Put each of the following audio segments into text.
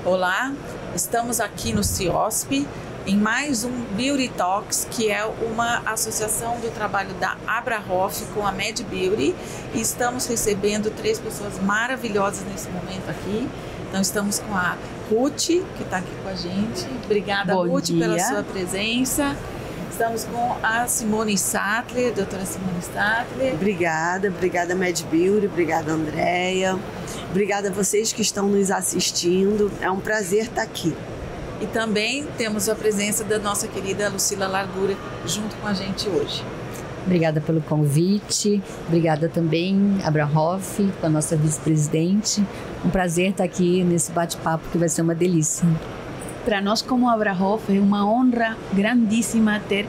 Olá, estamos aqui no CIOSP em mais um Beauty Talks, que é uma associação do trabalho da Abrahoff com a Med Beauty, e estamos recebendo 3 pessoas maravilhosas nesse momento aqui. Então estamos com a Ruth, que está aqui com a gente. Obrigada, Ruth, pela sua presença. Estamos com a Simone Sattler, doutora Simone Sattler. Obrigada Med Beauty, obrigada Andréia, obrigada a vocês que estão nos assistindo, é um prazer estar aqui. E também temos a presença da nossa querida Lucila Largura junto com a gente hoje. Obrigada pelo convite, obrigada também Abrahoff, com a nossa vice-presidente. Um prazer estar aqui nesse bate-papo que vai ser uma delícia. Para nós, como Abrahoff, é uma honra grandíssima ter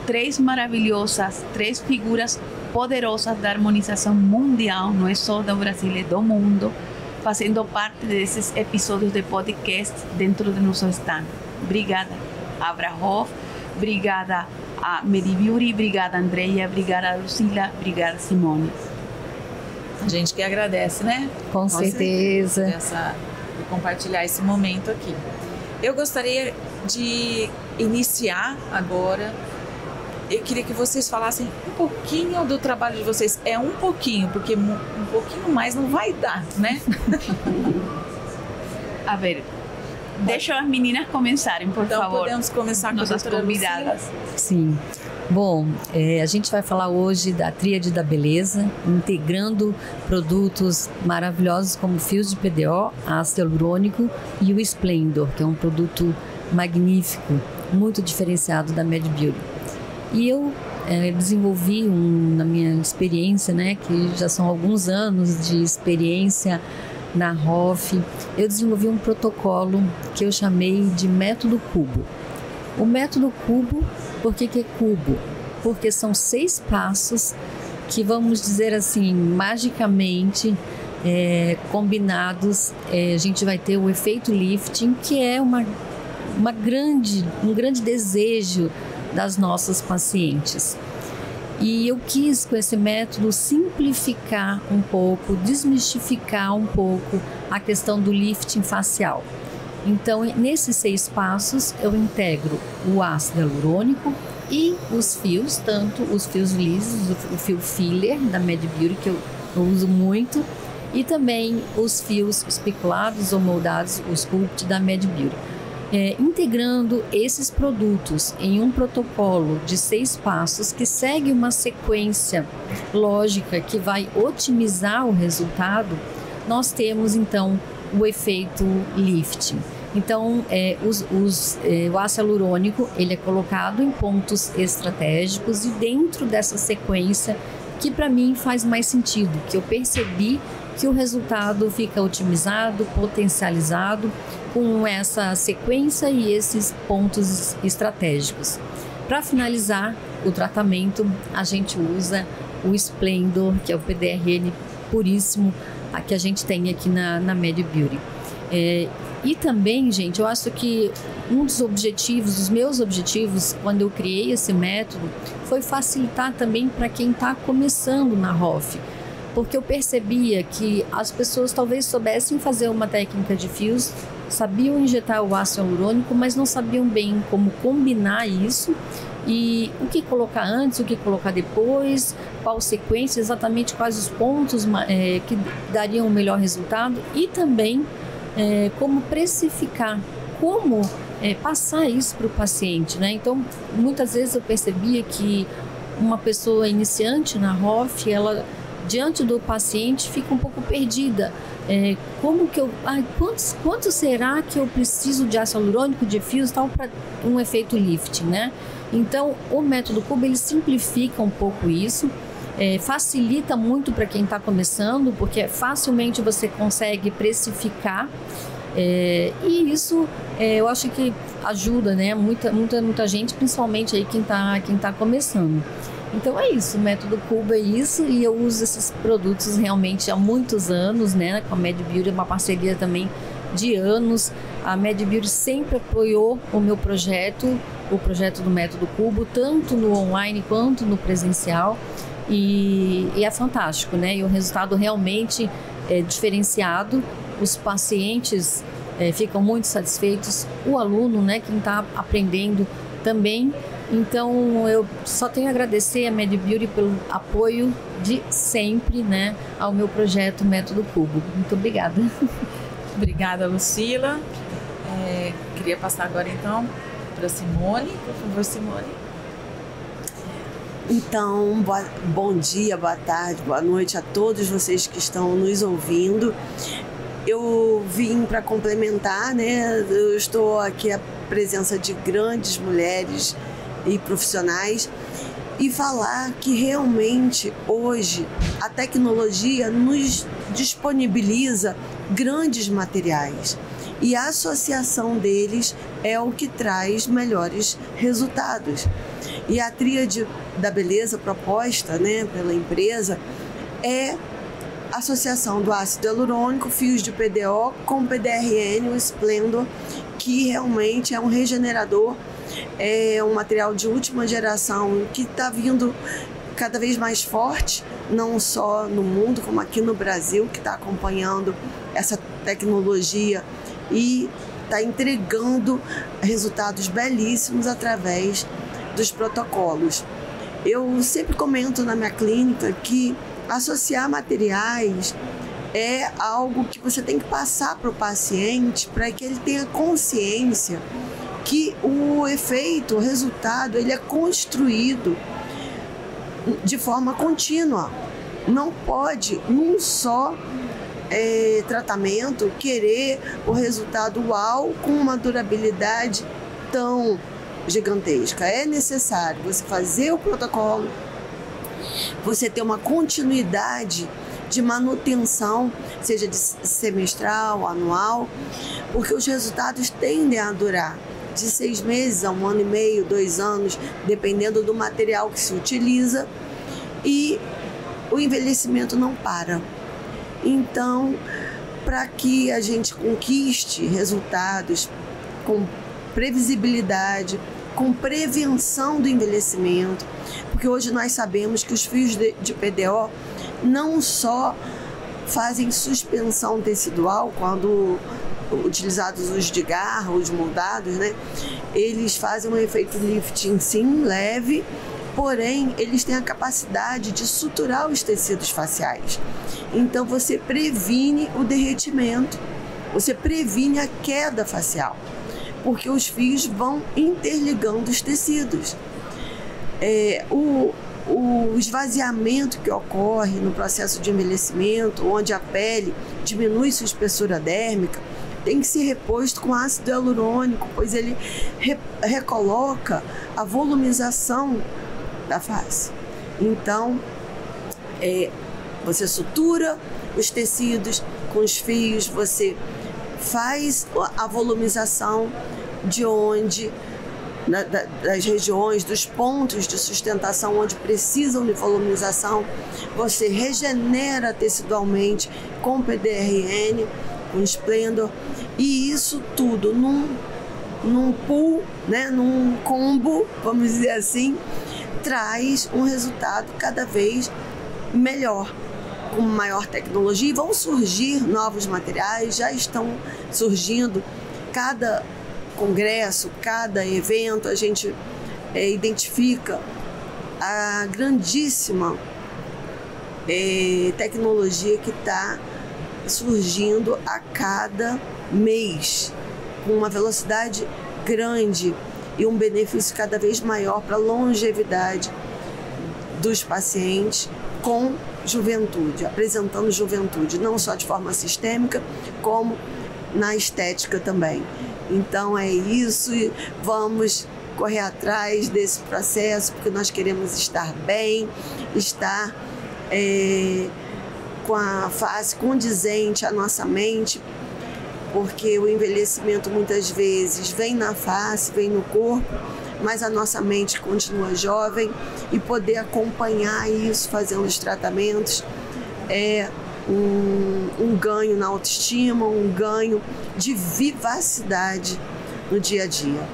3 maravilhosas, 3 figuras poderosas da harmonização mundial, não é só do Brasil, é do mundo, fazendo parte desses episódios de podcast dentro do nosso stand. Obrigada, Abrahoff, obrigada a Med Beauty, obrigada, Andréia, obrigada, Lucila, obrigada, Simone. A gente que agradece, né? Com certeza. De compartilhar esse momento aqui. Eu gostaria de iniciar agora. Eu queria que vocês falassem um pouquinho do trabalho de vocês. É um pouquinho, porque um pouquinho mais não vai dar, né? A ver, deixa as meninas começarem, por favor. Então podemos começar com nossas convidadas. Sim. Bom, a gente vai falar hoje da Tríade da Beleza, integrando produtos maravilhosos como fios de PDO, ácido hialurônico e o Splendor, que é um produto magnífico, muito diferenciado da Med Beauty. E eu desenvolvi, na minha experiência, né, que já são alguns anos de experiência na Hoff, eu desenvolvi um protocolo que eu chamei de método cubo. O método cubo, por que é cubo? Porque são 6 passos que, vamos dizer assim, magicamente combinados, a gente vai ter o efeito lifting, que é um grande desejo das nossas pacientes. E eu quis, com esse método, simplificar um pouco, desmistificar um pouco a questão do lifting facial. Então, nesses 6 passos, eu integro o ácido hialurônico e os fios, tanto os fios lisos, o fio filler da Med Beauty, que eu uso muito, e também os fios espiculados ou moldados, os Sculpt da Med Beauty. Integrando esses produtos em um protocolo de 6 passos que segue uma sequência lógica que vai otimizar o resultado, nós temos então o efeito lifting. Então, o ácido hialurônico ele é colocado em pontos estratégicos e dentro dessa sequência que para mim faz mais sentido, que eu percebi que o resultado fica otimizado, potencializado com essa sequência e esses pontos estratégicos. Para finalizar o tratamento, a gente usa o Splendor, que é o PDRN puríssimo, que a gente tem aqui na Med Beauty. E também, gente, eu acho que um dos meus objetivos, quando eu criei esse método, foi facilitar também para quem está começando na Hoff. Porque eu percebia que as pessoas talvez soubessem fazer uma técnica de fios, sabiam injetar o ácido hialurônico, mas não sabiam bem como combinar isso e o que colocar antes, o que colocar depois, qual sequência, exatamente quais os pontos que dariam o melhor resultado e também como precificar, como passar isso para o paciente, né? Então, muitas vezes eu percebia que uma pessoa iniciante na Hoff, ela diante do paciente fica um pouco perdida. Quanto será que eu preciso de ácido hialurônico, de fios, tal, para um efeito lifting, né? Então, o método cubo ele simplifica um pouco isso, facilita muito para quem está começando, porque facilmente você consegue precificar. E isso eu acho que ajuda, né? Muita gente, principalmente aí quem tá começando. Então é isso, o método cubo é isso, e eu uso esses produtos realmente há muitos anos, né? Com a Med Beauty, é uma parceria também de anos. A Med Beauty sempre apoiou o meu projeto, o projeto do método cubo, tanto no online quanto no presencial, e é fantástico, né? E o resultado realmente é diferenciado. Os pacientes ficam muito satisfeitos, o aluno, né, quem está aprendendo também. Então eu só tenho a agradecer a MedBeauty pelo apoio de sempre, né, ao meu projeto Método Cubo. Muito obrigada. Obrigada, Lucila. Queria passar agora então para Simone. Por favor, Simone. Então, bom dia, boa tarde, boa noite a todos vocês que estão nos ouvindo. Eu vim para complementar, né? Eu estou aqui à presença de grandes mulheres e profissionais e falar que realmente hoje a tecnologia nos disponibiliza grandes materiais e a associação deles é o que traz melhores resultados. E a tríade da beleza proposta, né, pela empresa é a associação do ácido hialurônico, fios de PDO com PDRN, o Splendor, que realmente é um regenerador, é um material de última geração que está vindo cada vez mais forte, não só no mundo, como aqui no Brasil, que está acompanhando essa tecnologia e está entregando resultados belíssimos através dos protocolos. Eu sempre comento na minha clínica que associar materiais é algo que você tem que passar para o paciente para que ele tenha consciência que o efeito, o resultado, ele é construído de forma contínua. Não pode, num só tratamento, querer o resultado uau com uma durabilidade tão gigantesca. É necessário você fazer o protocolo, você ter uma continuidade de manutenção, seja de semestral, anual, porque os resultados tendem a durar de 6 meses a 1 ano e meio, 2 anos, dependendo do material que se utiliza, e o envelhecimento não para. Então, para que a gente conquiste resultados com previsibilidade, com prevenção do envelhecimento, porque hoje nós sabemos que os fios de PDO não só fazem suspensão tecidual quando utilizados os de garra, os moldados, né? Eles fazem um efeito lifting sim, leve, porém eles têm a capacidade de suturar os tecidos faciais. Então você previne o derretimento, você previne a queda facial, porque os fios vão interligando os tecidos. O esvaziamento que ocorre no processo de envelhecimento, onde a pele diminui sua espessura dérmica, tem que ser reposto com ácido hialurônico, pois ele recoloca a volumização da face. Então, você sutura os tecidos com os fios, você faz a volumização de onde, das regiões, dos pontos de sustentação onde precisam de volumização, você regenera tecidualmente com PDRN, com Splendor, e isso tudo num pool, né, num combo, vamos dizer assim, traz um resultado cada vez melhor, com maior tecnologia, e vão surgir novos materiais, já estão surgindo. Cada congresso, cada evento, a gente identifica a grandíssima tecnologia que está surgindo a cada mês, com uma velocidade grande e um benefício cada vez maior para a longevidade dos pacientes com juventude, apresentando juventude, não só de forma sistêmica, como na estética também. Então é isso, e vamos correr atrás desse processo, porque nós queremos estar bem, estar com a face condizente à nossa mente, porque o envelhecimento muitas vezes vem na face, vem no corpo, mas a nossa mente continua jovem, e poder acompanhar isso fazendo os tratamentos é um ganho na autoestima, um ganho de vivacidade no dia a dia.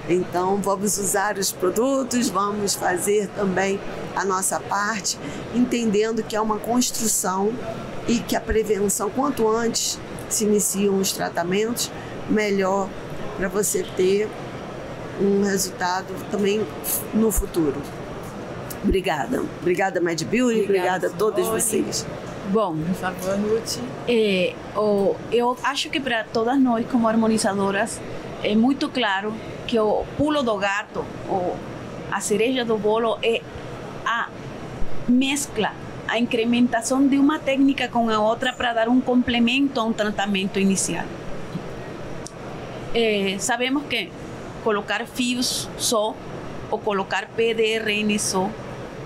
Então vamos usar os produtos, vamos fazer também a nossa parte, entendendo que é uma construção e que a prevenção, quanto antes se iniciam os tratamentos, melhor para você ter um resultado também no futuro. Obrigada. Obrigada, Med Beauty. Obrigada a todas vocês. Bom, por favor, Ruth. Eu acho que para todas nós, como harmonizadoras, é muito claro que o pulo do gato, ou a cereja do bolo, é a mescla, a incrementação de uma técnica com a outra para dar um complemento a um tratamento inicial. Sabemos que colocar fios só, ou colocar PDRN só,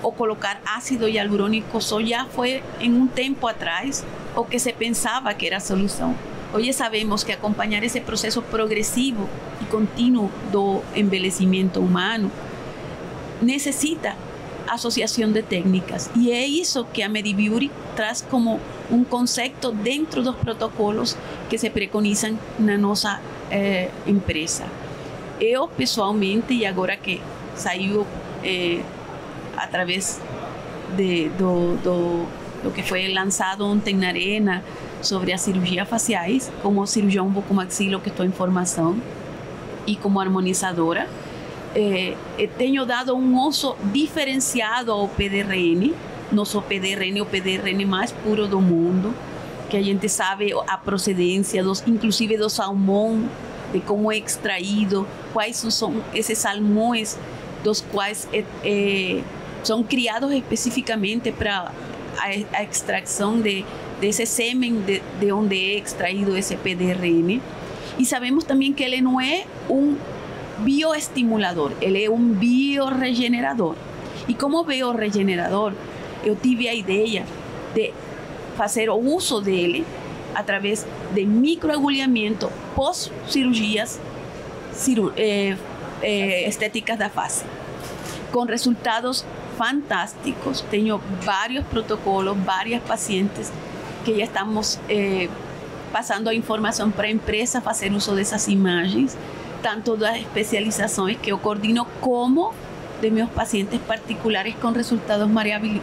ou colocar ácido hialurônico só já foi em um tempo atrás o que se pensava que era a solução. Hoje sabemos que acompanhar esse processo progressivo e contínuo do envelhecimento humano necessita associação de técnicas, e é isso que a Med Beauty traz como um conceito dentro dos protocolos que se preconizam na nossa empresa. Eu, pessoalmente, e agora que saiu através do que foi lançado ontem na Arena sobre as cirurgias faciais, como cirurgião bucomaxilo que estou em formação e como harmonizadora, tenho dado um uso diferenciado ao PDRN, nosso PDRN, o PDRN mais puro do mundo, que a gente sabe a procedência, inclusive do salmão, de como é extraído, quais são esses salmões dos quais são criados especificamente para a extração desse sêmen de onde é extraído esse PDRN. E sabemos também que ele não é um bioestimulador, ele é um bioregenerador. E como bioregenerador, eu tive a ideia de fazer o uso dele através de microagulhamento pós-cirurgias estéticas da face, com resultados fantásticos. Tenho vários protocolos, várias pacientes que já estamos passando a informação para a empresa fazer uso dessas imagens, tanto das especializações que eu coordeno, como de meus pacientes particulares com resultados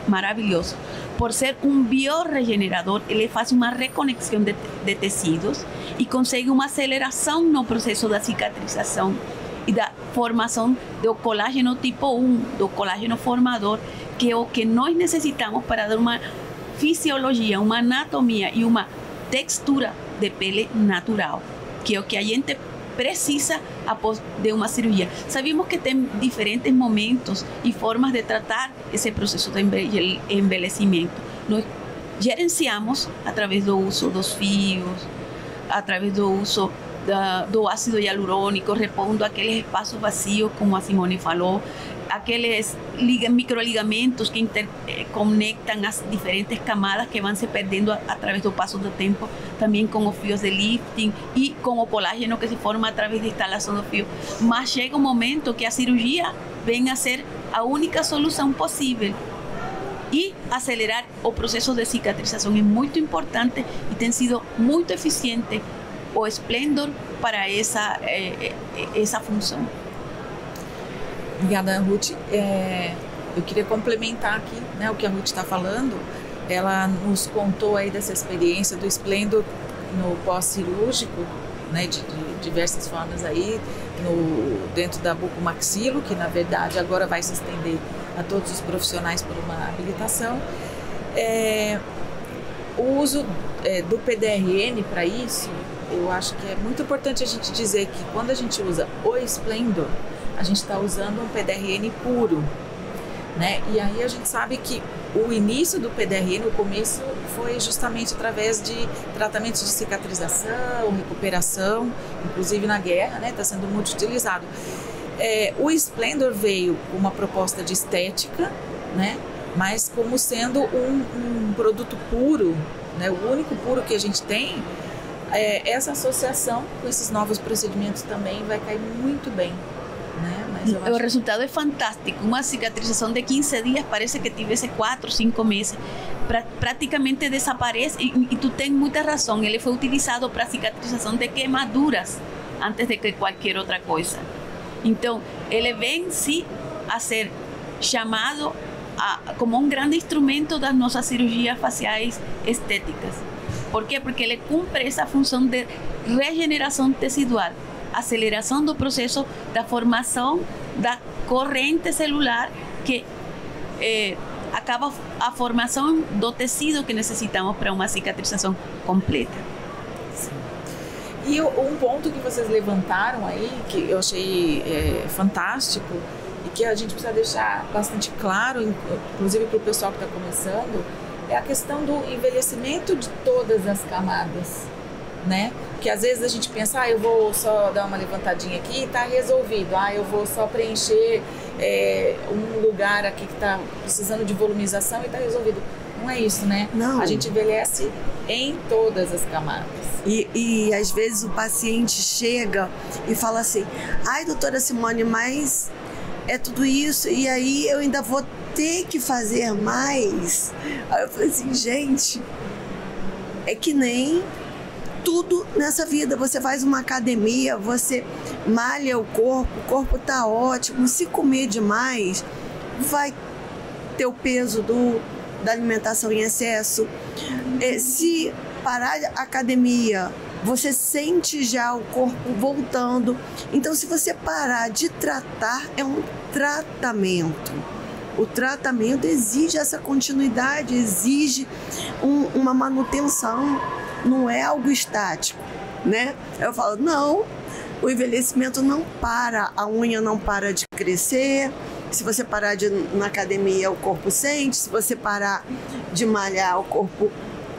maravilhosos. Por ser um bioregenerador, ele faz uma reconexão de tecidos e consegue uma aceleração no processo da cicatrização e da formação do colágeno tipo 1, do colágeno formador, que é o que nós necessitamos para dar uma fisiologia, uma anatomia e uma textura de pele natural, que é o que a gente precisa após de uma cirurgia. Sabemos que tem diferentes momentos e formas de tratar esse processo de envelhecimento. Nós gerenciamos através do uso dos fios, através do uso do ácido hialurônico, repondo aqueles espaços vazios, como a Simone falou, aqueles microligamentos que conectam as diferentes camadas que vão se perdendo através do passo do tempo, também com os fios de lifting e com o colágeno que se forma através da instalação do fio. Mas chega um momento que a cirurgia vem a ser a única solução possível. E acelerar o processo de cicatrização é muito importante e tem sido muito eficiente o Splendor para essa função. Obrigada, Ruth. Eu queria complementar aqui, né, o que a Ruth está falando. Ela nos contou aí dessa experiência do Splendor no pós-cirúrgico, né, de diversas formas aí, dentro da bucomaxilo, que na verdade agora vai se estender a todos os profissionais por uma habilitação. O uso do PDRN para isso, eu acho que é muito importante a gente dizer que quando a gente usa o Splendor, a gente está usando um PDRN puro, né? E aí a gente sabe que o início do PDRN, o começo, foi justamente através de tratamentos de cicatrização, recuperação, inclusive na guerra, né? Está sendo muito utilizado. O Splendor veio com uma proposta de estética, né? Mas como sendo um produto puro, né? O único puro que a gente tem, essa associação com esses novos procedimentos também vai cair muito bem. O resultado é fantástico. Uma cicatrização de 15 dias parece que tivesse 4, 5 meses. Praticamente desaparece. E tu tens muita razão. Ele foi utilizado para cicatrização de queimaduras antes de que qualquer outra coisa. Então, ele vem sim a ser chamado como um grande instrumento das nossas cirurgias faciais estéticas. Por quê? Porque ele cumpre essa função de regeneração tecidual, aceleração do processo da formação da corrente celular que acaba a formação do tecido que necessitamos para uma cicatrização completa. Sim. E um ponto que vocês levantaram aí, que eu achei fantástico, e que a gente precisa deixar bastante claro, inclusive para o pessoal que está começando, é a questão do envelhecimento de todas as camadas, né? Que às vezes a gente pensa, eu vou só dar uma levantadinha aqui e está resolvido. Eu vou só preencher um lugar aqui que está precisando de volumização e está resolvido. Não é isso, né? Não. A gente envelhece em todas as camadas. E às vezes o paciente chega e fala assim, doutora Simone, mas é tudo isso e aí eu ainda vou ter que fazer mais. Aí eu falei assim, gente, é que nem tudo nessa vida. Você faz uma academia, você malha o corpo tá ótimo. Se comer demais, vai ter o peso da alimentação em excesso. Se parar a academia, você sente já o corpo voltando. Então, se você parar de tratar, é um tratamento. O tratamento exige essa continuidade, exige uma manutenção, não é algo estático, né? Eu falo, não, o envelhecimento não para, a unha não para de crescer. Se você parar de ir na academia, o corpo sente. Se você parar de malhar, o corpo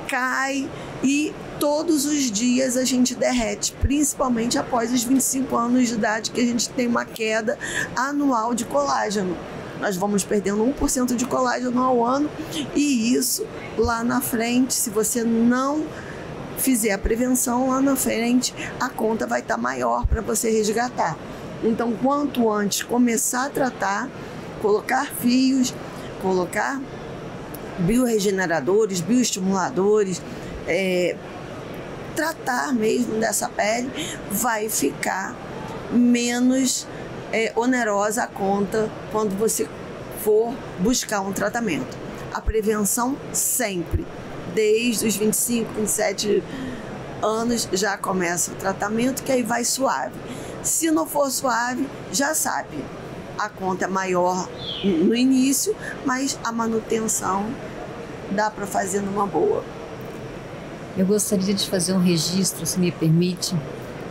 cai. E todos os dias a gente derrete, principalmente após os 25 anos de idade, que a gente tem uma queda anual de colágeno. Nós vamos perdendo 1% de colágeno ao ano, e isso lá na frente, se você não fizer a prevenção, lá na frente a conta vai estar maior para você resgatar. Então, quanto antes começar a tratar, colocar fios, colocar bioregeneradores, bioestimuladores, tratar mesmo dessa pele, vai ficar menos onerosa a conta quando você for buscar um tratamento. A prevenção sempre, desde os 25, 27 anos já começa o tratamento, que aí vai suave. Se não for suave, já sabe, a conta é maior no início, mas a manutenção dá para fazer numa boa. Eu gostaria de fazer um registro, se me permite,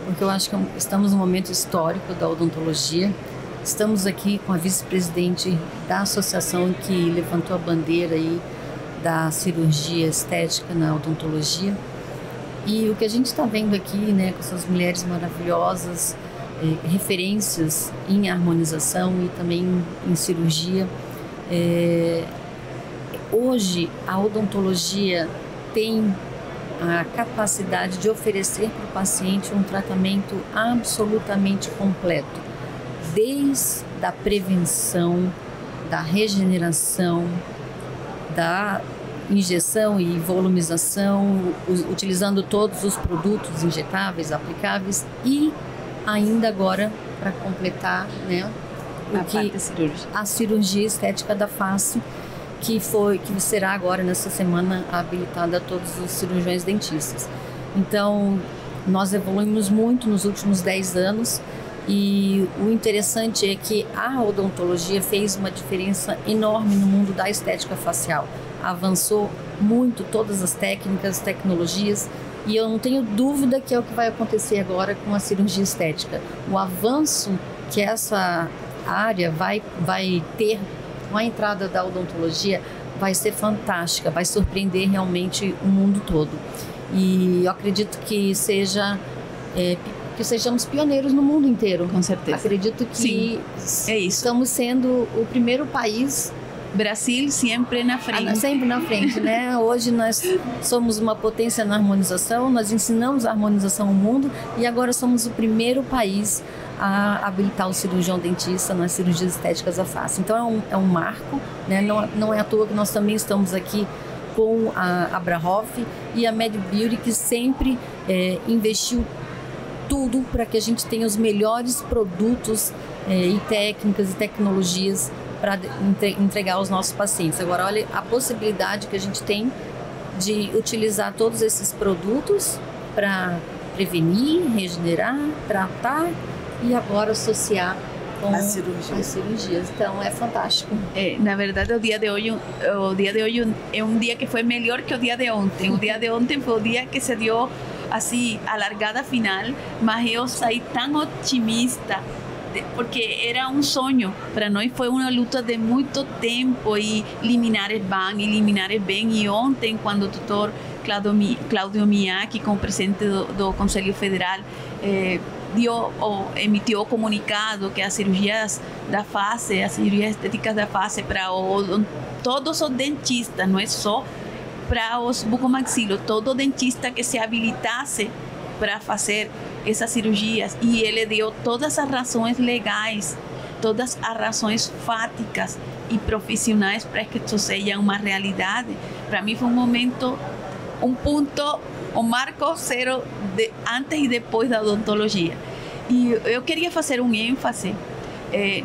porque eu acho que estamos num momento histórico da odontologia. Estamos aqui com a vice-presidente da associação que levantou a bandeira aí da cirurgia estética na odontologia. E o que a gente está vendo aqui, né, com essas mulheres maravilhosas, referências em harmonização e também em cirurgia. Hoje a odontologia tem a capacidade de oferecer para o paciente um tratamento absolutamente completo, desde a prevenção, da regeneração, da injeção e volumização, utilizando todos os produtos injetáveis, aplicáveis, e ainda agora, para completar, né, a cirurgia estética da face, que será agora nessa semana habilitada a todos os cirurgiões dentistas. Então, nós evoluímos muito nos últimos 10 anos, e o interessante é que a odontologia fez uma diferença enorme no mundo da estética facial. Avançou muito todas as técnicas, tecnologias, e eu não tenho dúvida que é o que vai acontecer agora com a cirurgia estética. O avanço que essa área vai ter com a entrada da odontologia vai ser fantástica, vai surpreender realmente o mundo todo. E eu acredito que sejamos pioneiros no mundo inteiro. Com certeza. Acredito que sim, é isso. Estamos sendo o primeiro país. Brasil sempre na frente. Sempre na frente, né? Hoje nós somos uma potência na harmonização, nós ensinamos a harmonização ao mundo, e agora somos o primeiro país a habilitar o cirurgião dentista nas cirurgias estéticas da face. Então é um marco, né? Não é à toa que nós também estamos aqui com a Abrahoff e a Med Beauty, que sempre investiu tudo para que a gente tenha os melhores produtos e técnicas e tecnologias para entregar aos nossos pacientes. Agora, olha a possibilidade que a gente tem de utilizar todos esses produtos para prevenir, regenerar, tratar e agora associar com as cirurgias. Então é fantástico. Na verdade, o dia de hoje é um dia que foi melhor que o dia de ontem. O dia de ontem foi o dia que se deu assim a largada final, mas eu saí tão otimista porque era um sonho para nós, foi uma luta de muito tempo e liminares bem. E ontem, quando o doutor Cláudio Miyake, como presidente do Conselho Federal, emitiu o comunicado que as cirurgias da face, as cirurgias estéticas da face para todos os dentistas, não é só para os bucomaxilos, todo dentista que se habilitasse para fazer essas cirurgias, e ele deu todas as razões legais, todas as razões fáticas e profissionais para que isso seja uma realidade. Para mim foi um momento, um ponto, um marco zero de antes e depois da odontologia. E eu queria fazer um ênfase,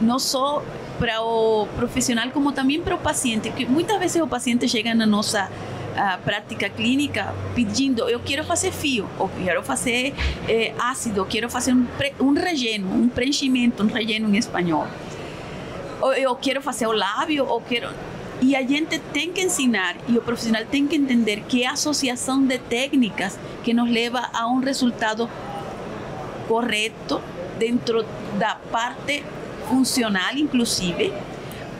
não só para o profissional, como também para o paciente, porque muitas vezes o paciente chega na nossa prática clínica pedindo: eu quero fazer fio, ou quero fazer ácido, eu quero fazer um relleno, um preenchimento, um relleno em espanhol, ou eu quero fazer o lábio, ou quero... E a gente tem que ensinar, e o profissional tem que entender que é a associação de técnicas que nos leva a um resultado correto dentro da parte funcional, inclusive.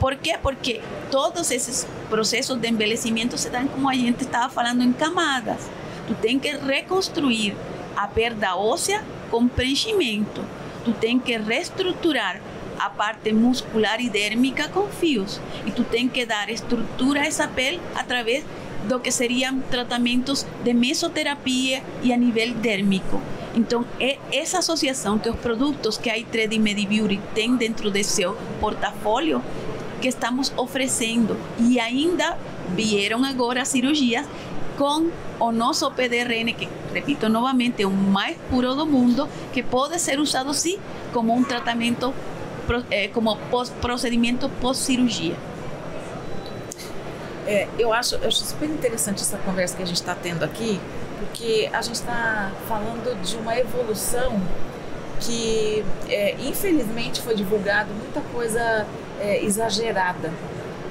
Por quê? Porque todos esses processos de envelhecimento se dão, como a gente estava falando, em camadas. Tu tem que reconstruir a perda óssea com preenchimento. Tu tem que reestruturar a parte muscular e dérmica com fios. E tu tem que dar estrutura a essa pele através do que seriam tratamentos de mesoterapia e a nível dérmico. Então, é essa associação que os produtos que a i3D MediBeauty tem dentro de seu portfólio que estamos oferecendo. E ainda vieram agora as cirurgias com o nosso PDRN, que, repito novamente, é o mais puro do mundo, que pode ser usado, sim, como um tratamento, como procedimento pós-cirurgia. Eu acho super interessante essa conversa que a gente está tendo aqui, porque a gente está falando de uma evolução que, infelizmente, foi divulgado muita coisa exagerada,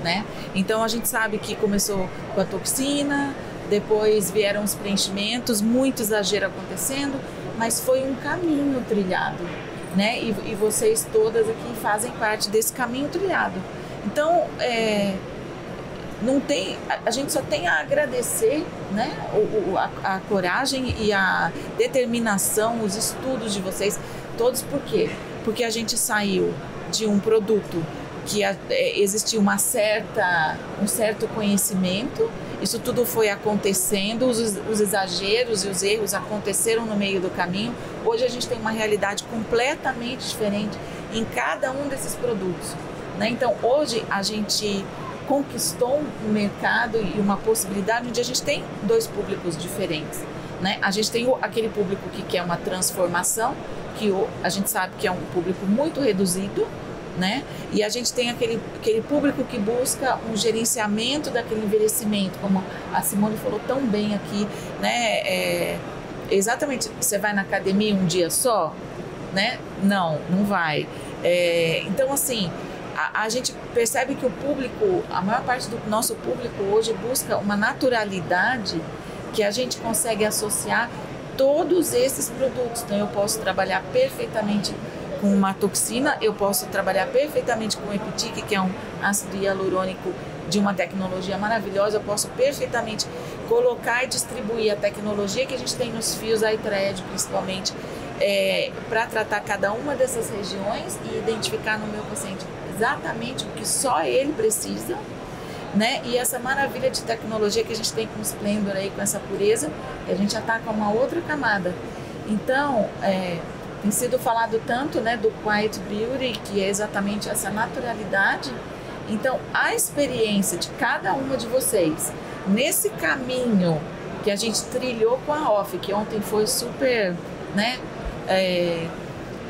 né? Então a gente sabe que começou com a toxina, depois vieram os preenchimentos, muito exagero acontecendo, mas foi um caminho trilhado, né? E vocês todas aqui fazem parte desse caminho trilhado. Então, não tem, a gente só tem a agradecer, né, a coragem e a determinação, os estudos de vocês todos. Por quê? Porque a gente saiu de um produto que existia um certo conhecimento, isso tudo foi acontecendo, os exageros e os erros aconteceram no meio do caminho. Hoje a gente tem uma realidade completamente diferente em cada um desses produtos, né? Então hoje a gente conquistou um mercado e uma possibilidade onde a gente tem dois públicos diferentes, né? A gente tem aquele público que quer uma transformação, que a gente sabe que é um público muito reduzido, né? E a gente tem aquele público que busca um gerenciamento daquele envelhecimento, como a Simone falou tão bem aqui, né? Exatamente, você vai na academia um dia só, né? Não vai. Então, assim, a gente percebe que o público, a maior parte do nosso público hoje busca uma naturalidade que a gente consegue associar todos esses produtos. Então eu posso trabalhar perfeitamente com uma toxina, eu posso trabalhar perfeitamente com o Epitic, que é um ácido hialurônico de uma tecnologia maravilhosa. Eu posso perfeitamente colocar e distribuir a tecnologia que a gente tem nos fios, a i3D principalmente, para tratar cada uma dessas regiões e identificar no meu paciente exatamente o que só ele precisa, né? E essa maravilha de tecnologia que a gente tem com o Splendor aí, com essa pureza, a gente já está com uma outra camada. Então, tem sido falado tanto, né, do Quiet Beauty, que é exatamente essa naturalidade. Então, a experiência de cada uma de vocês nesse caminho que a gente trilhou com a Hoff, que ontem foi super, né,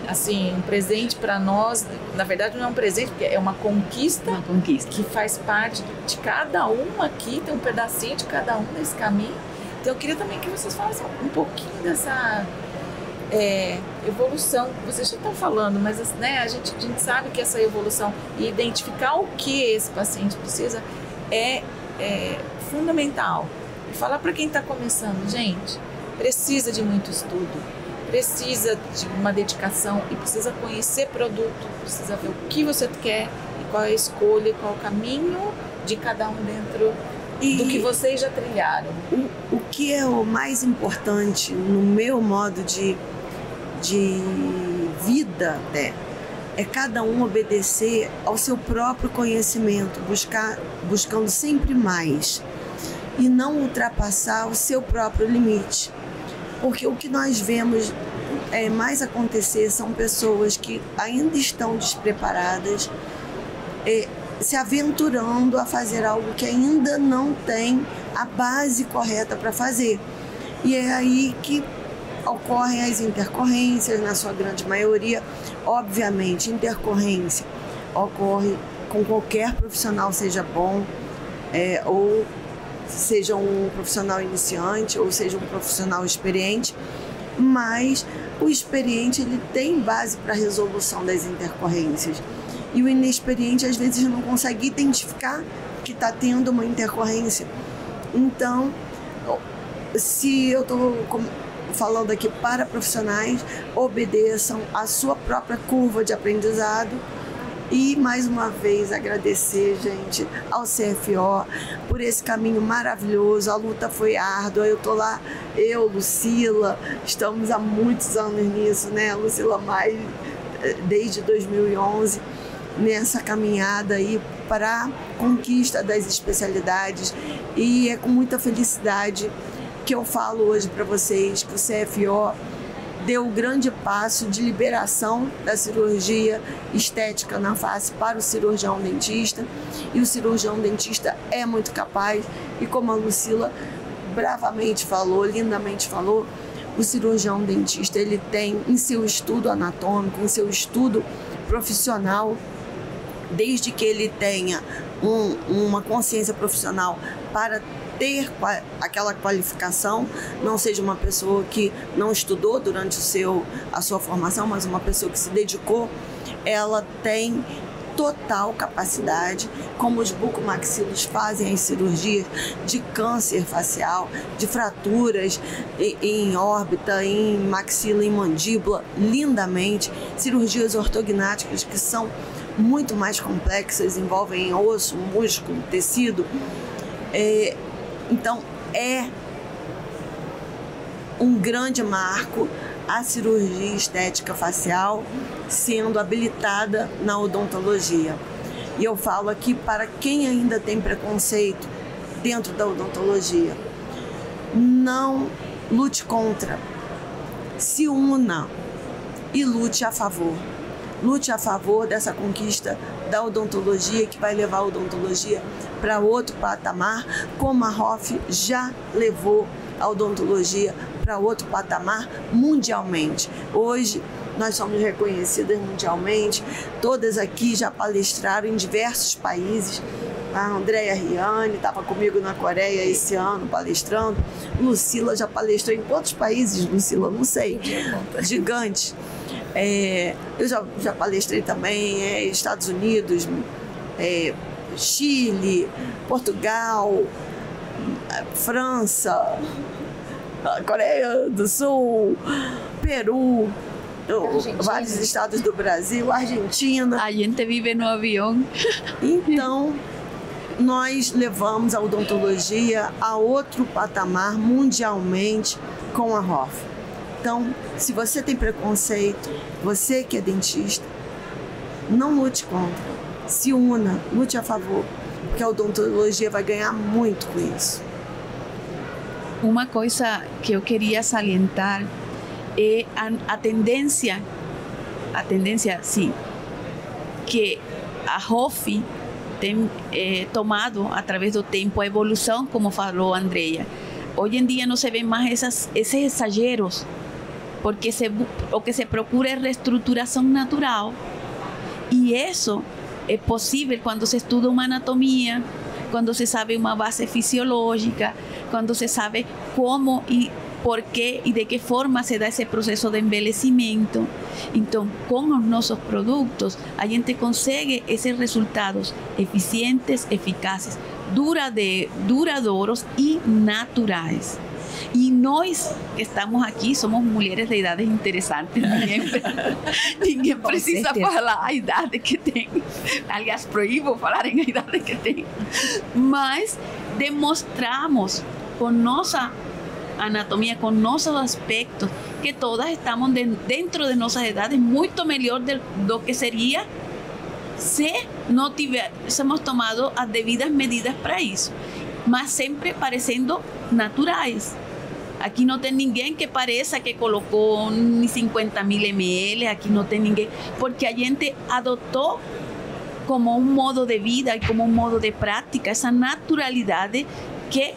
assim, um presente para nós. Na verdade, não é um presente, porque é uma conquista. Uma conquista. Que faz parte de cada um aqui, tem um pedacinho de cada um desse caminho. Então, eu queria também que vocês falassem um pouquinho dessa evolução. Vocês já estão falando, mas né, a gente sabe que essa evolução e identificar o que esse paciente precisa é fundamental. E falar para quem está começando, gente, precisa de muito estudo, precisa de uma dedicação e precisa conhecer produto, precisa ver o que você quer e qual é a escolha, qual é o caminho de cada um dentro do que vocês já trilharam. O que é o mais importante no meu modo de vida é cada um obedecer ao seu próprio conhecimento, buscando sempre mais e não ultrapassar o seu próprio limite. Porque o que nós vemos mais acontecer são pessoas que ainda estão despreparadas, se aventurando a fazer algo que ainda não tem a base correta para fazer. E é aí que ocorrem as intercorrências, na sua grande maioria. Obviamente, intercorrência ocorre com qualquer profissional, seja bom, ou seja um profissional iniciante, ou seja um profissional experiente, mas o experiente ele tem base para a resolução das intercorrências. E o inexperiente, às vezes, não consegue identificar que está tendo uma intercorrência. Então, se eu estou falando aqui para profissionais, obedeçam a sua própria curva de aprendizado. E, mais uma vez, agradecer, gente, ao CFO por esse caminho maravilhoso. A luta foi árdua, eu estou lá, Lucila, estamos há muitos anos nisso, né? Lucila mais desde 2011, nessa caminhada aí para a conquista das especialidades. E é com muita felicidade que eu falo hoje para vocês que o CFO deu o grande passo de liberação da cirurgia estética na face para o cirurgião dentista. E o cirurgião dentista é muito capaz. E como a Lucila bravamente falou, lindamente falou, o cirurgião dentista ele tem em seu estudo anatômico, em seu estudo profissional, desde que ele tenha uma consciência profissional para ter aquela qualificação, não seja uma pessoa que não estudou durante a sua formação, mas uma pessoa que se dedicou, ela tem total capacidade, como os bucomaxilos fazem as cirurgias de câncer facial, de fraturas em órbita, em maxila, em mandíbula, lindamente, cirurgias ortognáticas que são muito mais complexas, envolvem osso, músculo, tecido. Então, é um grande marco a cirurgia estética facial sendo habilitada na odontologia. E eu falo aqui para quem ainda tem preconceito dentro da odontologia. Não lute contra, se una e lute a favor. Lute a favor dessa conquista da odontologia que vai levar a odontologia para outro patamar, como a Hoff já levou a odontologia para outro patamar mundialmente. Hoje nós somos reconhecidas mundialmente, todas aqui já palestraram em diversos países. A Andréia Riane estava comigo na Coreia esse ano palestrando. Lucila já palestrou em quantos países, Lucila? Não sei. Gigante. Eu já palestrei também Estados Unidos, Chile, Portugal, França, Coreia do Sul, Peru, vários estados do Brasil, Argentina. A gente vive no avião. Então, nós levamos a odontologia a outro patamar mundialmente com a Hoff. Então, se você tem preconceito, você que é dentista, não lute contra, se una, lute a favor, porque a odontologia vai ganhar muito com isso. Uma coisa que eu queria salientar é a tendência, sim, que a Hoff tem tomado através do tempo, a evolução, como falou a Andrea. Hoje em dia não se vê mais esses exageros porque o que se procura é reestruturação natural. E isso é possível quando se estuda uma anatomia, quando se sabe uma base fisiológica, quando se sabe como e por quê e de que forma se dá esse processo de envelhecimento. Então, com os nossos produtos, a gente consegue esses resultados eficientes, eficazes, duradouros e naturais. E nós que estamos aqui somos mulheres de idades interessantes. Ninguém precisa falar a idade que tem. Aliás, proíbo falar em a idade que tem. Mas demonstramos com nossa anatomia, com nossos aspectos, que todas estamos dentro de nossas idades muito melhor do que seria se não tivéssemos tomado as devidas medidas para isso. Mas sempre parecendo naturais. Aqui não tem ninguém que pareça que colocou 50.000 ml, aqui não tem ninguém, porque a gente adotou como um modo de vida e como um modo de prática essa naturalidade que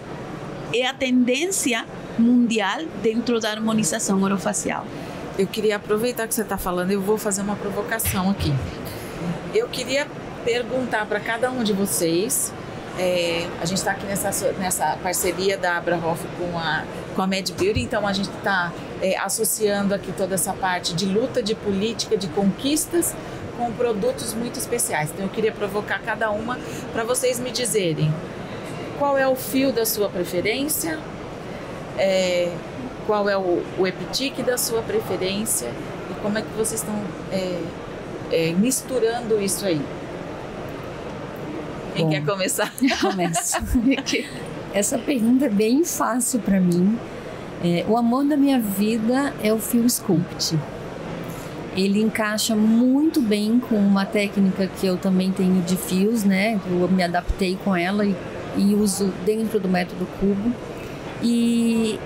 é a tendência mundial dentro da harmonização orofacial. Eu queria aproveitar que você está falando, eu vou fazer uma provocação aqui. Eu queria perguntar para cada um de vocês, a gente está aqui nessa parceria da Abrahof com a Med Beauty, então a gente está associando aqui toda essa parte de luta, de política, de conquistas, com produtos muito especiais. Então eu queria provocar cada uma para vocês me dizerem qual é o fio da sua preferência, qual é o EpiTic da sua preferência e como é que vocês estão misturando isso aí. Quem quer começar? Começo. Essa pergunta é bem fácil para mim. O amor da minha vida é o fio Sculpt. Ele encaixa muito bem com uma técnica que eu também tenho de fios, né? Eu me adaptei com ela e uso dentro do método Cubo. E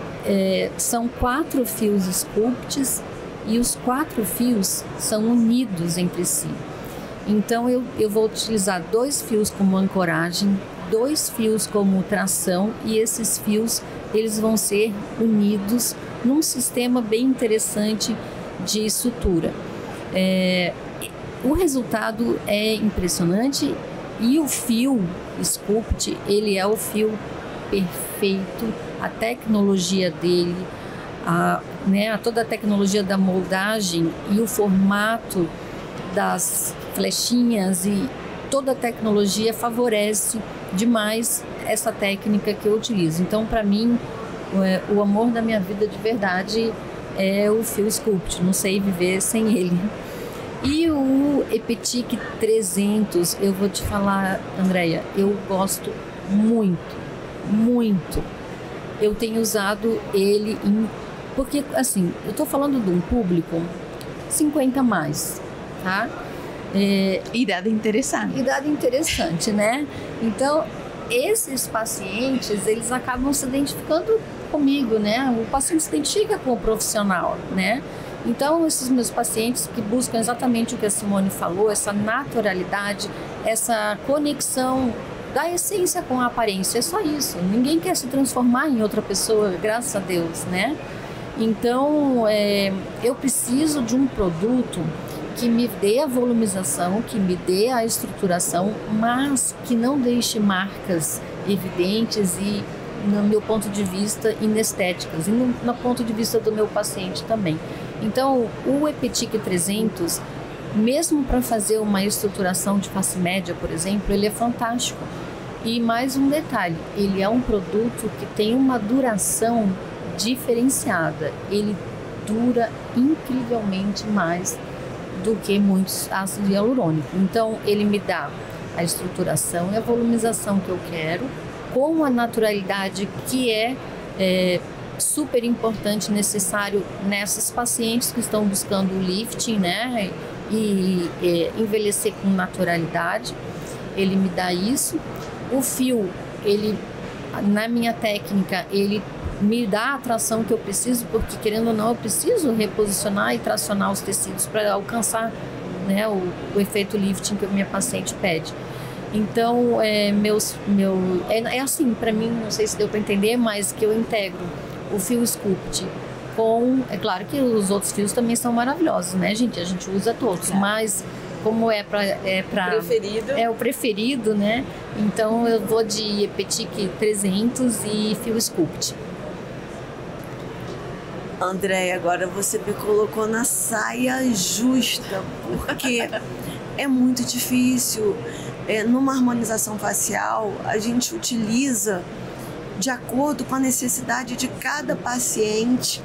são 4 fios Sculpts e os 4 fios são unidos entre si. Então eu vou utilizar 2 fios como ancoragem, 2 fios como tração e esses fios eles vão ser unidos num sistema bem interessante de sutura. O resultado é impressionante e o fio Sculpt ele é o fio perfeito, a tecnologia dele, toda a tecnologia da moldagem e o formato das flechinhas e toda a tecnologia favorece demais essa técnica que eu utilizo. Então, para mim, o amor da minha vida de verdade é o fio Sculpt, não sei viver sem ele. E o EpiTic 300, eu vou te falar, Andréia, eu gosto muito, muito. Eu tenho usado ele porque, assim, eu estou falando de um público 50 mais, tá? Idade interessante. Idade interessante, né? Então, esses pacientes, eles acabam se identificando comigo, né? O paciente se identifica com o profissional, né? Então, esses meus pacientes que buscam exatamente o que a Simone falou, essa naturalidade, essa conexão da essência com a aparência, é só isso. Ninguém quer se transformar em outra pessoa, graças a Deus, né? Então, eu preciso de um produto que me dê a volumização, que me dê a estruturação, mas que não deixe marcas evidentes e, no meu ponto de vista, inestéticas, e no ponto de vista do meu paciente também. Então, o EpiTic 300, mesmo para fazer uma estruturação de face média, por exemplo, ele é fantástico. E mais um detalhe, ele é um produto que tem uma duração diferenciada. Ele dura incrivelmente mais do que muitos ácidos hialurônicos. Então, ele me dá a estruturação e a volumização que eu quero, com a naturalidade que é super importante, necessário nessas pacientes que estão buscando o lifting, né? E envelhecer com naturalidade. Ele me dá isso. O fio, ele, na minha técnica, ele me dá a tração que eu preciso, porque querendo ou não, eu preciso reposicionar e tracionar os tecidos para alcançar, né, o efeito lifting que a minha paciente pede. Então, é assim, para mim, não sei se deu para entender, mas que eu integro o fio Sculpt É claro que os outros fios também são maravilhosos, né, gente? A gente usa todos, mas como preferido. É o preferido, né? Então eu vou de Epetic 300 e fio Sculpt. Andréia, agora você me colocou na saia justa, porque é muito difícil. Numa harmonização facial, a gente utiliza de acordo com a necessidade de cada paciente,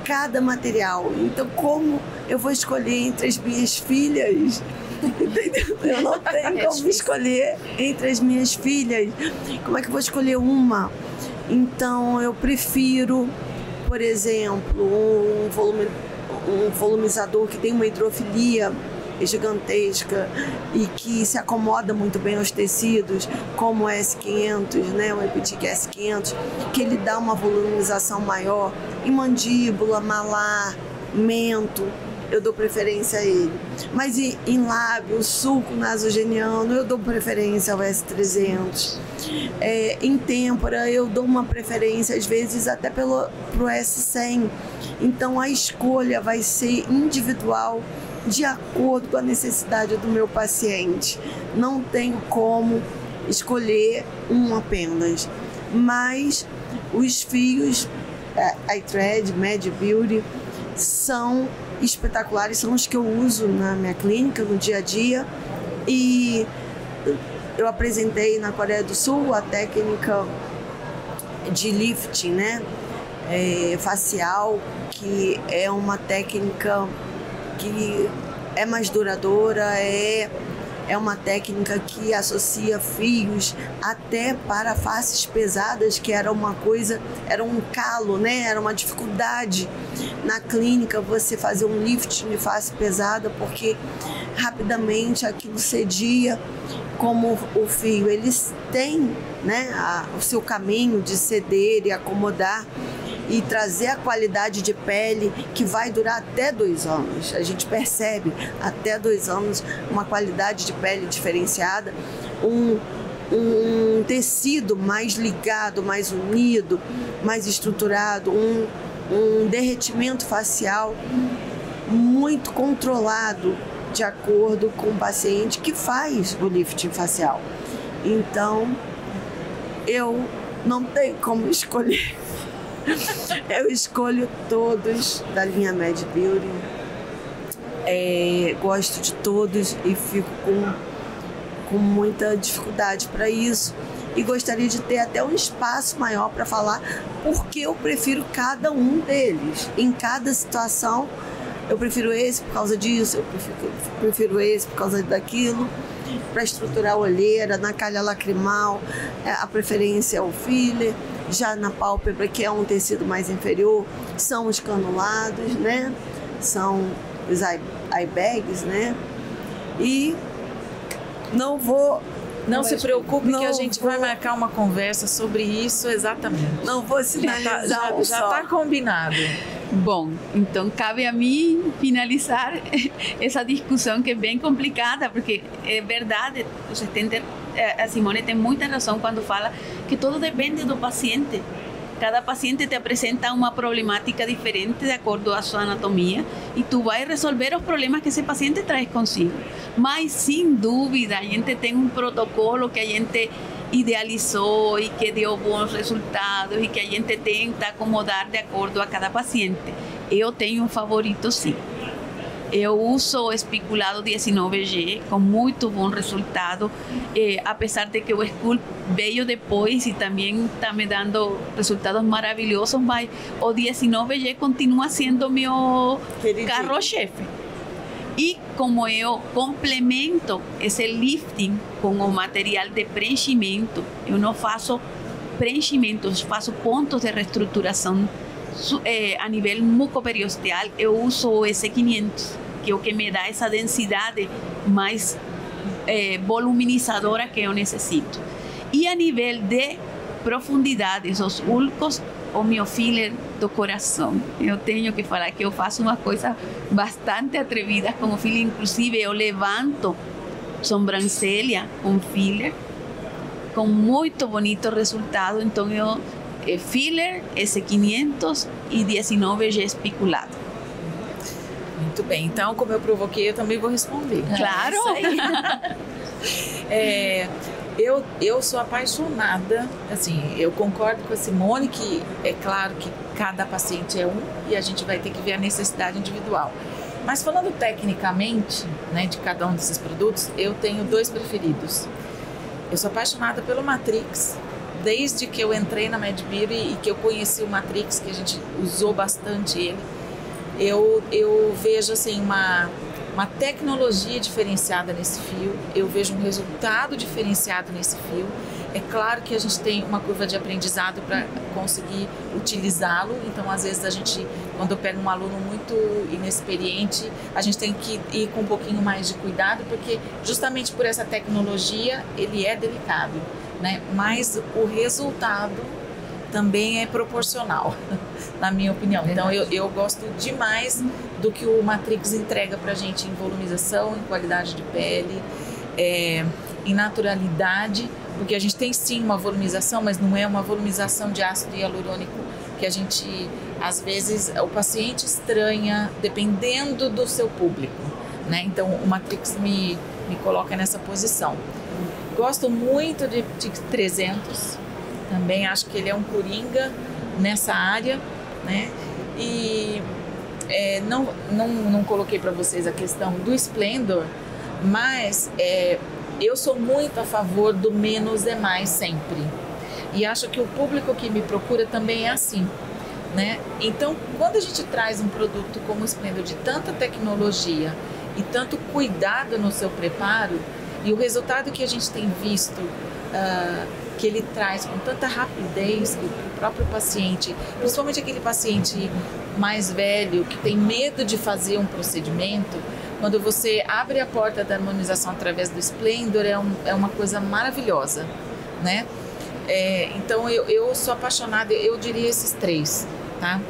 cada material. Então, como eu vou escolher entre as minhas filhas? Entendeu? Eu não tenho como escolher entre as minhas filhas. Como é que eu vou escolher uma? Então, eu prefiro, por exemplo, um volumizador que tem uma hidrofilia gigantesca e que se acomoda muito bem aos tecidos, como o S500, né, o Epetic S500, que ele dá uma volumização maior em mandíbula, malar, mento. Eu dou preferência a ele. Mas em lábio, sulco nasogeniano, eu dou preferência ao S300. Em têmpora, eu dou uma preferência, às vezes, até pro S100. Então, a escolha vai ser individual, de acordo com a necessidade do meu paciente. Não tenho como escolher um apenas. Mas os fios iThread, Med Beauty, são espetaculares, são os que eu uso na minha clínica, no dia a dia. E eu apresentei na Coreia do Sul a técnica de lifting, né? Facial, que é uma técnica que é mais duradoura, é uma técnica que associa fios até para faces pesadas, que era uma coisa, era um calo, né? Era uma dificuldade na clínica você fazer um lifting de face pesada, porque rapidamente aquilo cedia. Como o fio, eles têm, né, o seu caminho de ceder e acomodar e trazer a qualidade de pele que vai durar até 2 anos. A gente percebe até 2 anos uma qualidade de pele diferenciada, um tecido mais ligado, mais unido, mais estruturado, um derretimento facial muito controlado de acordo com o paciente que faz o lifting facial. Então, eu não tenho como escolher. Eu escolho todos da linha Med Beauty. Gosto de todos e fico com muita dificuldade para isso. E gostaria de ter até um espaço maior para falar porque eu prefiro cada um deles. Em cada situação, eu prefiro esse por causa disso, eu prefiro esse por causa daquilo. Para estruturar a olheira, na calha lacrimal, a preferência é o filler. Já na pálpebra, que é um tecido mais inferior, são os canulados, né? São os eye bags, né? E não se preocupe que a gente vai marcar uma conversa sobre isso exatamente. Não vou sinalizar. Já está combinado. Bom, então cabe a mim finalizar essa discussão que é bem complicada, porque é verdade, a Simone tem muita razão quando fala que tudo depende do paciente. Cada paciente te apresenta uma problemática diferente de acordo à sua anatomia e tu vai resolver os problemas que esse paciente traz consigo. Mas, sem dúvida, a gente tem um protocolo que a gente idealizou e que deu bons resultados e que a gente tenta acomodar de acordo a cada paciente. Eu tenho um favorito, sim. Eu uso o especulado 19G com muito bom resultado, apesar de que o Sculpt veio depois e também está me dando resultados maravilhosos, mas o 19G continua sendo meu carro-chefe. E como eu complemento esse lifting com o material de preenchimento, eu não faço preenchimentos, faço pontos de reestruturação a nível mucoperiosteal, eu uso o S500, que é o que me dá essa densidade mais voluminizadora que eu necessito. E a nível de profundidade, os ulcos, o meu filler do coração. Eu tenho que falar que eu faço uma coisa bastante atrevida com o filler, inclusive eu levanto sobrancelha com filler, com muito bonito resultado. Então eu filler, S500 e 19G especulado. Muito bem, então como eu provoquei, eu também vou responder. Claro! Eu sou apaixonada, assim, eu concordo com a Simone que é claro que cada paciente é um e a gente vai ter que ver a necessidade individual. Mas falando tecnicamente, né, de cada um desses produtos, eu tenho 2 preferidos. Eu sou apaixonada pelo Matrix, desde que eu entrei na MedBeauty e que eu conheci o Matrix, que a gente usou bastante ele. Eu vejo assim uma tecnologia diferenciada nesse fio, eu vejo um resultado diferenciado nesse fio. É claro que a gente tem uma curva de aprendizado para conseguir utilizá-lo, então às vezes a gente, quando eu pego um aluno muito inexperiente, a gente tem que ir com um pouquinho mais de cuidado, porque justamente por essa tecnologia ele é delicado, né? Mas o resultado também é proporcional, na minha opinião. Então eu gosto demais do que o Matrix entrega pra gente em volumização, em qualidade de pele, em naturalidade, porque a gente tem sim uma volumização, mas não é uma volumização de ácido hialurônico que a gente, às vezes, o paciente estranha, dependendo do seu público, né? Então o Matrix me coloca nessa posição. Gosto muito de 300, também acho que ele é um coringa nessa área, né? E não coloquei para vocês a questão do Splendor, mas eu sou muito a favor do menos é mais sempre. E acho que o público que me procura também é assim, né? Então, quando a gente traz um produto como o Splendor de tanta tecnologia e tanto cuidado no seu preparo, e o resultado que a gente tem visto que ele traz com tanta rapidez que o próprio paciente, principalmente aquele paciente mais velho que tem medo de fazer um procedimento, quando você abre a porta da harmonização através do Splendor, é uma coisa maravilhosa, né? Então eu sou apaixonada, eu diria esses 3, tá?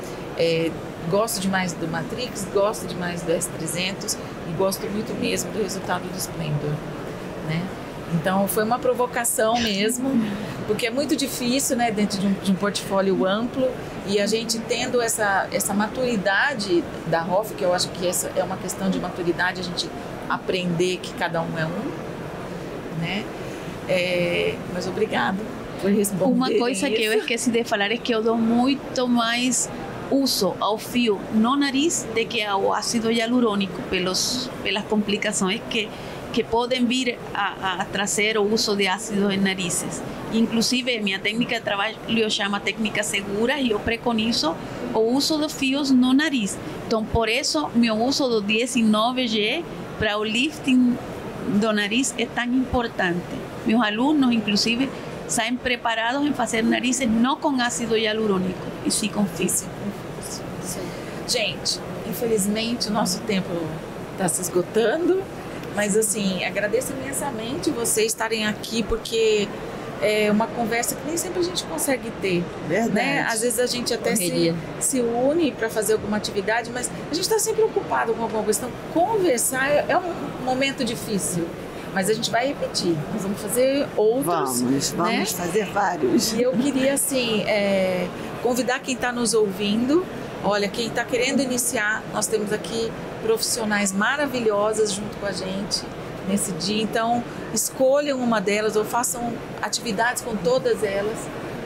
Gosto demais do Matrix, gosto demais do S300 e gosto muito mesmo do resultado do Splendor, né? Então foi uma provocação mesmo, porque é muito difícil, né, dentro de um portfólio amplo, e a gente tendo essa maturidade da Hoff, que eu acho que essa é uma questão de maturidade, a gente aprender que cada um é um, né? Mas obrigado por responder. Uma coisa que eu esqueci de falar é que eu dou muito mais uso ao fio no nariz do que ao ácido hialurônico pelas complicações que podem vir a trazer o uso de ácido em narizes. Inclusive, minha técnica de trabalho chama técnica segura e eu preconizo o uso dos fios no nariz. Então, por isso, meu uso do 19G para o lifting do nariz é tão importante. Meus alunos, inclusive, saem preparados em fazer narizes não com ácido hialurônico, e sim com fio. Gente, infelizmente, o nosso tempo está se esgotando. Mas assim, agradeço imensamente vocês estarem aqui, porque é uma conversa que nem sempre a gente consegue ter. Verdade. Né? Às vezes a gente até se une para fazer alguma atividade, mas a gente está sempre ocupado com alguma questão. Conversar é um momento difícil, mas a gente vai repetir. Nós vamos fazer outros. Vamos fazer vários. E eu queria assim, convidar quem está nos ouvindo. Olha, quem está querendo iniciar, nós temos aqui profissionais maravilhosas junto com a gente nesse dia. Então, escolham uma delas ou façam atividades com todas elas,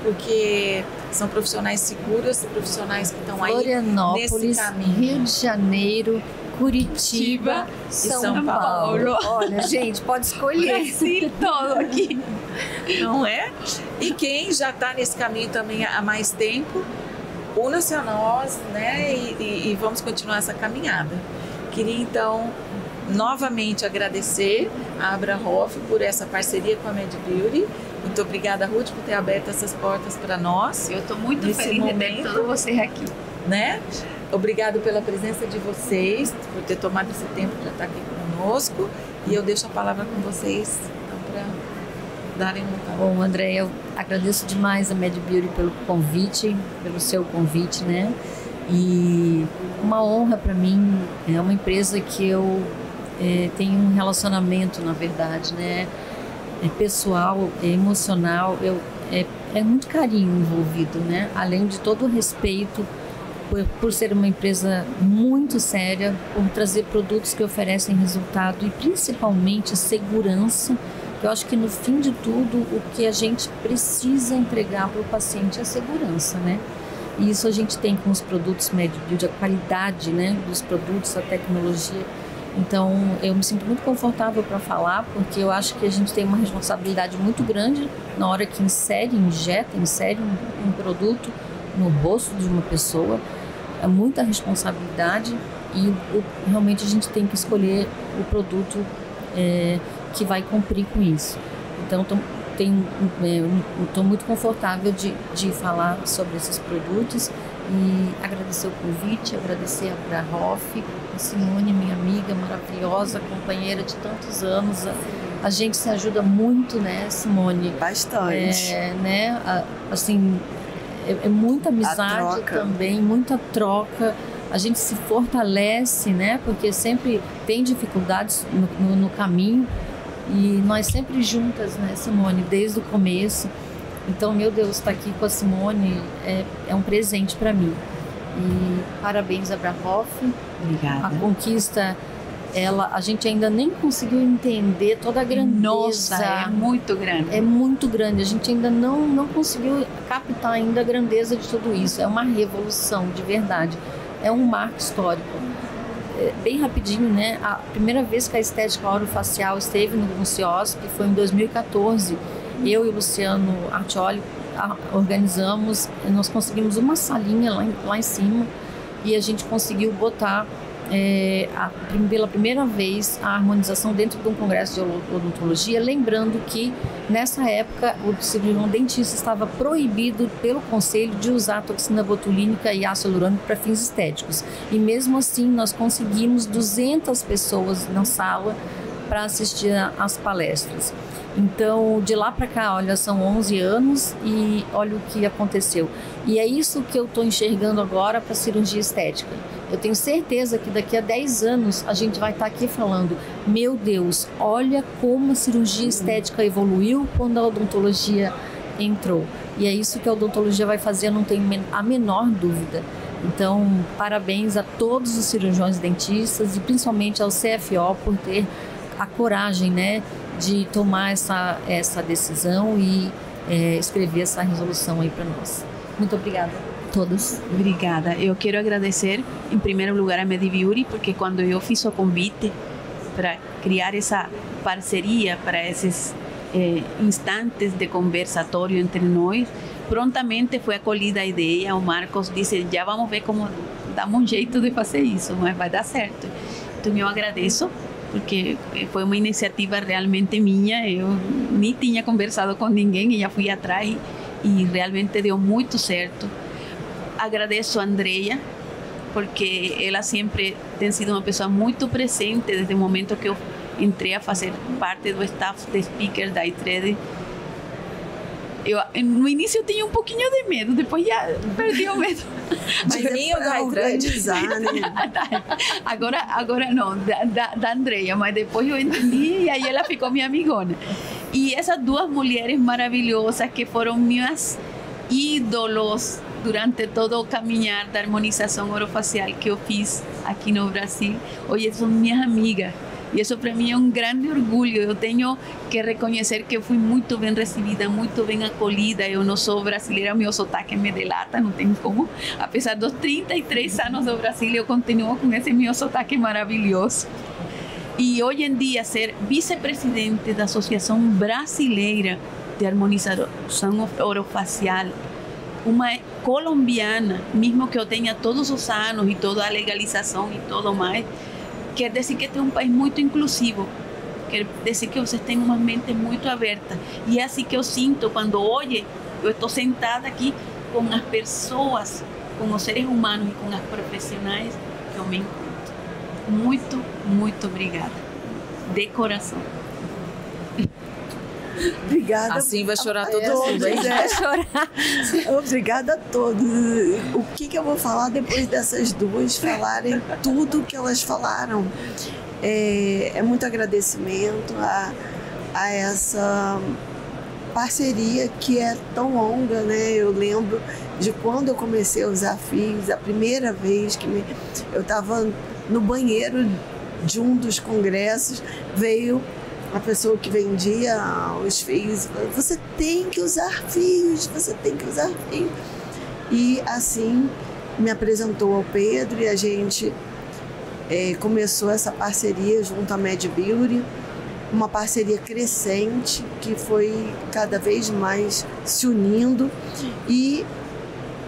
porque são profissionais seguras, profissionais que estão aí nesse caminho. Rio de Janeiro, Curitiba e São Paulo. Olha, gente, pode escolher. Brasil todo aqui. Não é? E quem já está nesse caminho também há mais tempo, una-se a nós, né? E vamos continuar essa caminhada. Queria então novamente agradecer a Abrahoff por essa parceria com a MedBeauty. Muito obrigada, Ruth, por ter aberto essas portas para nós. Eu estou muito feliz de ter todos vocês aqui, né? Obrigado pela presença de vocês, por ter tomado esse tempo para estar aqui conosco. E eu deixo a palavra com vocês então, para darem um... Bom, André, eu agradeço demais a MedBeauty pelo convite, pelo seu convite, né? E uma honra para mim, é uma empresa que eu tenho um relacionamento, na verdade, né? Pessoal, emocional, é muito carinho envolvido, né? Além de todo o respeito por ser uma empresa muito séria, por trazer produtos que oferecem resultado e principalmente segurança. Eu acho que no fim de tudo, o que a gente precisa entregar para o paciente é a segurança, né? E isso a gente tem com os produtos MedBuild, a qualidade, né, dos produtos, a tecnologia. Então, eu me sinto muito confortável para falar, porque eu acho que a gente tem uma responsabilidade muito grande na hora que insere um produto no rosto de uma pessoa. É muita responsabilidade e realmente a gente tem que escolher o produto que vai cumprir com isso. Então, estou muito confortável de falar sobre esses produtos e agradecer o convite, agradecer a Abrahof, a Simone, minha amiga maravilhosa, companheira de tantos anos. A gente se ajuda muito, né, Simone? Bastante. Né? Assim, é muita amizade também, muita troca. A gente se fortalece, né? Porque sempre tem dificuldades no caminho. E nós sempre juntas, né, Simone, desde o começo. Então, meu Deus, estar aqui com a Simone é um presente para mim. E parabéns, Abrahof. Obrigada. A conquista, a gente ainda nem conseguiu entender toda a grandeza. Nossa, é muito grande. É muito grande. A gente ainda não conseguiu captar ainda a grandeza de tudo isso. É uma revolução, de verdade. É um marco histórico. Bem rapidinho, né? A primeira vez que a estética orofacial esteve no CIOSP foi em 2014. Eu e o Luciano Artioli organizamos, nós conseguimos uma salinha lá em cima e a gente conseguiu botar pela primeira vez a harmonização dentro de um congresso de odontologia, lembrando que nessa época o cirurgião dentista estava proibido pelo conselho de usar toxina botulínica e ácido hialurônico para fins estéticos, e mesmo assim nós conseguimos 200 pessoas na sala para assistir às palestras. Então, de lá para cá, olha, são 11 anos e olha o que aconteceu. E é isso que eu estou enxergando agora para a cirurgia estética. Eu tenho certeza que daqui a 10 anos a gente vai estar aqui falando: meu Deus, olha como a cirurgia estética evoluiu quando a odontologia entrou. E é isso que a odontologia vai fazer, não tenho a menor dúvida. Então, parabéns a todos os cirurgiões dentistas e principalmente ao CFO por ter a coragem, né, de tomar essa decisão e escrever essa resolução aí para nós. Muito obrigada a todos. Obrigada. Eu quero agradecer, em primeiro lugar, a MedBeauty, porque quando eu fiz o convite para criar essa parceria, para esses instantes de conversatório entre nós, prontamente foi acolhida a ideia. O Marcos disse: já vamos ver como damos um jeito de fazer isso, mas vai dar certo. Então eu agradeço, porque foi uma iniciativa realmente minha. Eu nem tinha conversado com ninguém e já fui atrás e realmente deu muito certo. Agradeço a Andrea, porque ela sempre tem sido uma pessoa muito presente desde o momento que eu entrei a fazer parte do staff de speakers da ITRED. No início eu tinha um pouquinho de medo, depois já perdi o medo. Agora não, da Andrea, mas depois eu entendi e aí ela ficou minha amigona. E essas duas mulheres maravilhosas que foram minhas ídolos durante todo o caminhar da harmonização orofacial que eu fiz aqui no Brasil, hoje são minhas amigas. E isso para mim é um grande orgulho. Eu tenho que reconhecer que eu fui muito bem recebida, muito bem acolhida. Eu não sou brasileira, meu sotaque me delata, não tem como. Apesar dos 33 anos do Brasil, eu continuo com esse meu sotaque maravilhoso. E hoje em dia, ser vice-presidente da Associação Brasileira de Harmonização Orofacial, uma colombiana, mesmo que eu tenha todos os anos e toda a legalização e tudo mais, quer dizer que este é um país muito inclusivo, quer dizer que vocês têm uma mente muito aberta. E é assim que eu sinto quando hoje eu estou sentada aqui com as pessoas, com os seres humanos e com as profissionais que eu me encontro. Muito, muito obrigada. De coração. Obrigada. Assim vai chorar todo mundo, hein? Vai chorar. Obrigada a todos. O que eu vou falar depois dessas duas falarem tudo que elas falaram? É muito agradecimento a essa parceria que é tão longa, né? Eu lembro de quando eu comecei a usar fios, a primeira vez que eu estava no banheiro de um dos congressos, veio a pessoa que vendia os fios e falou: você tem que usar fios, você tem que usar fios. E assim me apresentou ao Pedro e a gente começou essa parceria junto à Mad Beauty, uma parceria crescente que foi cada vez mais se unindo, e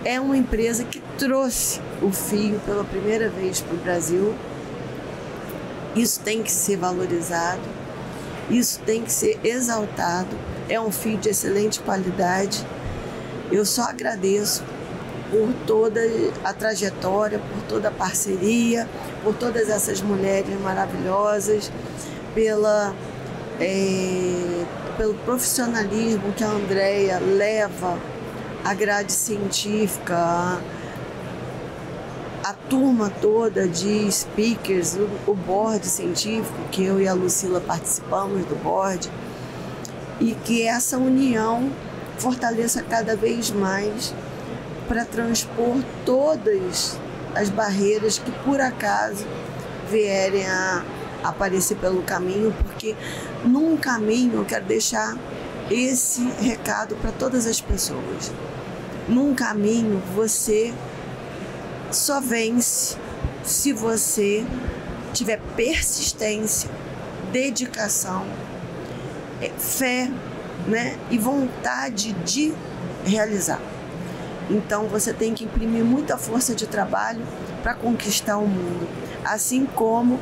é uma empresa que trouxe o fio pela primeira vez para o Brasil. Isso tem que ser valorizado, isso tem que ser exaltado. É um fio de excelente qualidade. Eu só agradeço por toda a trajetória, por toda a parceria, por todas essas mulheres maravilhosas, pelo profissionalismo que a Andréia leva, a grade científica, a turma toda de speakers, o board científico, que eu e a Lucila participamos do board, e que essa união fortaleça cada vez mais para transpor todas as barreiras que por acaso vierem a aparecer pelo caminho, porque num caminho eu quero deixar esse recado para todas as pessoas. Num caminho você só vence se você tiver persistência, dedicação, fé, né, e vontade de realizar. Então você tem que imprimir muita força de trabalho para conquistar o mundo. Assim como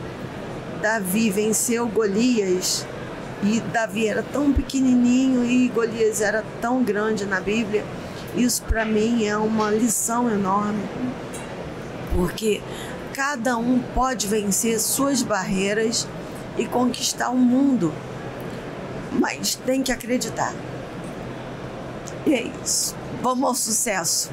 Davi venceu Golias, e Davi era tão pequenininho e Golias era tão grande na Bíblia. Isso para mim é uma lição enorme, porque cada um pode vencer suas barreiras e conquistar o mundo, mas tem que acreditar. E é isso. Vamos ao sucesso.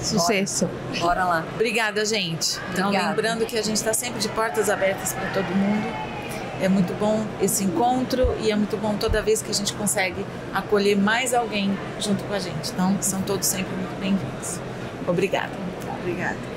Sucesso. Bora lá. Obrigada, gente. Então, Obrigada. lembrando que a gente está sempre de portas abertas para todo mundo. É muito bom esse encontro e é muito bom toda vez que a gente consegue acolher mais alguém junto com a gente. Então, são todos sempre muito bem-vindos. Obrigada. Obrigada.